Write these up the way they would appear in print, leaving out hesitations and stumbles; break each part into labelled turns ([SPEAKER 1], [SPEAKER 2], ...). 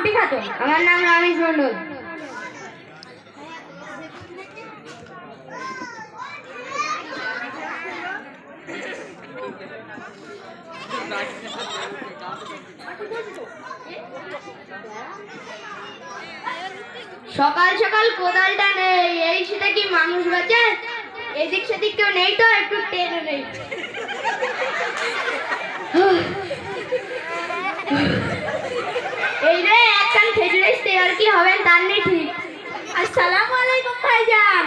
[SPEAKER 1] নামটি খাতুন।
[SPEAKER 2] আমার নাম রমেশ মন্ডল। সকাল সকাল কোদালটা নেই, এই সেটা কি মানুষ বাঁচে? এদিক সেদিক কেউ নেই তো, একটু টেনে নেই। এই রে একখান খেজুর এসছে, আর কি হবেন তার নেই ঠিক।
[SPEAKER 1] আসসালামু আলাইকুম ভাইজান।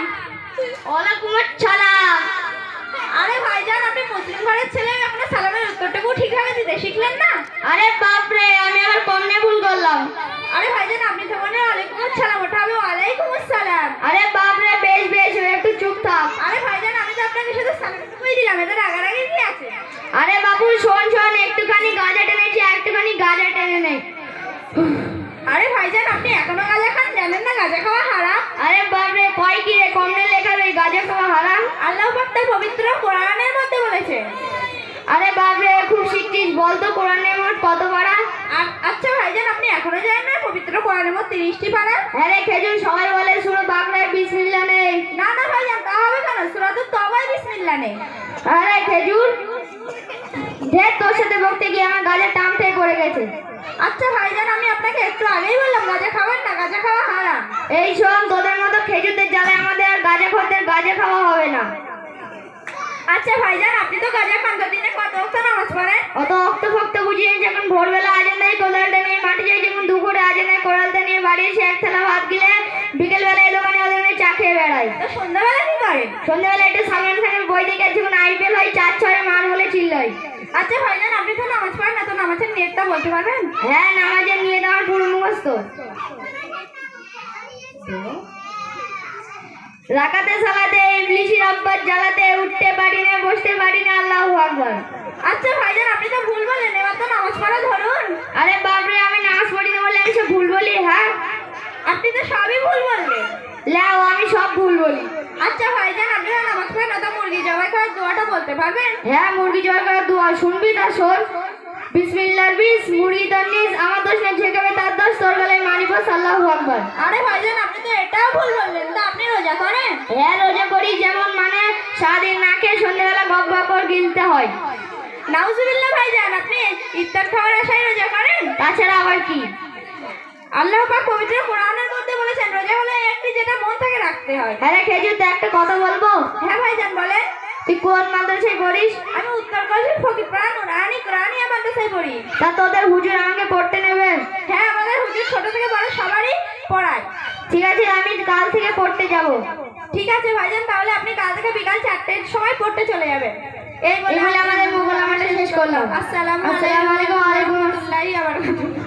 [SPEAKER 2] ওয়ালাইকুম আসসালাম।
[SPEAKER 1] আরে ভাইজান, আপনি মুসলিম ঘরের ছেলে, আপনার সালামের উত্তরটুকু ঠিকভাবে দিতে শিখলেন না?
[SPEAKER 2] আরে বাপরে, আমি আবার কমনে ভুল করলাম।
[SPEAKER 1] আরে ভাইজান, আপনি তো মনে ওয়ালাইকুম আসসালাম, ওটা হবে ওয়ালাইকুম আসসালাম।
[SPEAKER 2] আরে বাপরে, বেশ বেশ, একটু চুপ থাক।
[SPEAKER 1] আরে ভাইজান, আমি তো আপনাকে শুধু সালামটুকুই দিলাম, এদের রাগারাগি কি আছে?
[SPEAKER 2] আরে বাবু শোন শোন, একটুখানি গাঁজা টেনেছি, একটুখানি গাঁজা টেনে নেই।
[SPEAKER 1] আরে ভাইজান, আপনি এখনো গাঁজা খান? জানেন না গাঁজা খাওয়া হারাম?
[SPEAKER 2] আরে বাপরে, কয় কি রে, কমনে লেখা রে গাঁজা খাওয়া হারাম?
[SPEAKER 1] আল্লাহ পাক তার পবিত্র কোরআনের মধ্যে বলেছে।
[SPEAKER 2] আরে বাপরে, খুব শিখছিস, বলতো কোরআনের মোট কত পারা?
[SPEAKER 1] আচ্ছা ভাইজান, আপনি এখনো জানেন না পবিত্র কোরআনের মধ্যে 30টি পারা?
[SPEAKER 2] হ্যাঁ রে খেজুর, সবাই বলে শুনো বাংলায় বিসমিল্লাহ নেই।
[SPEAKER 1] না না ভাইজান, তা হবে কেন? সূরাতুত তওবায় বিসমিল্লাহ নেই।
[SPEAKER 2] আরে খেজুর, দেখ তোর সাথে বলতে গিয়ে আমার গালের টামটে পড়ে গেছে।
[SPEAKER 1] আচ্ছা ভাইজান, আমি আপনাকে একটু আগেই বললাম গাঁজা খাবেন না, গাঁজা খাওয়া হারাম।
[SPEAKER 2] এই শোন, তোদের মতো খেজুরদের জ্বালায় আমাদের আর গাঁজা খোরদের গাঁজা খাওয়া হবে না।
[SPEAKER 1] আচ্ছা ভাইজান, আপনি তো গাঁজা খান, তো দিনে কত ওয়াক্ত নামাজ পড়েন?
[SPEAKER 2] অত অক্ত ফক্ত বুঝিয়ে যখন ভোরবেলা আজান দেয় কোদালটা নিয়ে মাঠে যাই, যখন দুপুরে আজান দেয় কোদালটা নিয়ে বাড়ি এসে এক থালা ভাত গিলে বিকেলবেলা এই দোকানে ওদের চা খেয়ে বেড়াই।
[SPEAKER 1] তো সন্ধ্যাবেলা কি করেন?
[SPEAKER 2] সন্ধ্যাবেলা একটু সালমান খানের বই দেখে যখন আইপিএল হয় 4-6 মার বলে চিল্লাই।
[SPEAKER 1] আচ্ছা ভাইজান, আপনি তো নামাজ পড়েন না, তো নামাজের নিয়তটা বলতে পারবেন?
[SPEAKER 2] হ্যাঁ, নামাজের নিয়ে আমার পুরো মুখস্থ। রাকাতে সালাতে ইবলিশির আব্বাস জ্বালাতে, উঠতে পারি না বসতে পারি না, আল্লাহু আকবার।
[SPEAKER 1] আচ্ছা ভাইজান, আপনি তো ভুল বলেন, এবার তো নামাজ পড়া ধরুন।
[SPEAKER 2] আরে বাপরে, আমি নামাজ পড়ি না বলে আমি সব ভুল বলি? হ্যাঁ,
[SPEAKER 1] আপনি তো সবই ভুল বললেন।
[SPEAKER 2] লাও, আমি সব ভুল বলি।
[SPEAKER 1] আচ্ছা ভাইজান, আপনি তো নামাজ পড়েন না, তো মুরগি জবাই করার দোয়াটা বলতে পারবেন?
[SPEAKER 2] হ্যাঁ, মুরগি জবাই করার দোয়া শুনবি? তা শোন। বিসমিল্লাহির বিস, মুরগি তার নিজ, আমার দোষ না ঝেঁকাবে তার দোষ, তোর গলায় মারিফাস, আল্লাহু আকবার।
[SPEAKER 1] আরে ভাইজান, আপনি তো এটাও ভুল বললেন, তো আপনি রোজা করেন?
[SPEAKER 2] হ্যাঁ, রোজা করি, যেমন মানে সারাদিন না খেয়ে সন্ধ্যাবেলা গপ গপ করে গিলতে হয়।
[SPEAKER 1] নাউজুবিল্লাহ ভাইজান, আপনি ইফতার খাওয়ার আশায় রোজা করেন?
[SPEAKER 2] তাছাড়া আবার কি?
[SPEAKER 1] আল্লাহ পাক পবিত্র কোরআনের মধ্যে বলেছেন রোজা হলো একটি যেটা মন থেকে রাখতে হয়।
[SPEAKER 2] হ্যাঁ রে খেজুর, তো একটা কথা বলবো?
[SPEAKER 1] হ্যাঁ ভাইজান, বলেন।
[SPEAKER 2] তুই কোন মাদ্রাসায় পড়িস?
[SPEAKER 1] আমি উত্তরকন্যা ফকিরপাড়া নুরানি কোরআনিয়া মাদ্রাসায় পড়ি।
[SPEAKER 2] তা তোদের হুজুর আমাকে পড়তে নেবে?
[SPEAKER 1] হ্যাঁ, আমাদের হুজুর ছোট থেকে বড় সবারই পড়ায়।
[SPEAKER 2] ঠিক আছে, আমি কাল থেকে পড়তে যাব।
[SPEAKER 1] ঠিক আছে ভাইজান, তাহলে আপনি কাল থেকে বিকাল 4টের সময় পড়তে চলে যাবেন। এই বলে
[SPEAKER 2] আমাদের মোকালামাটা শেষ করলাম।
[SPEAKER 1] আসসালামু
[SPEAKER 2] আলাইকুম।
[SPEAKER 1] আলাইকুম ওয়া রাহমাতুল্লাহি ওয়া বারাকাতুহু।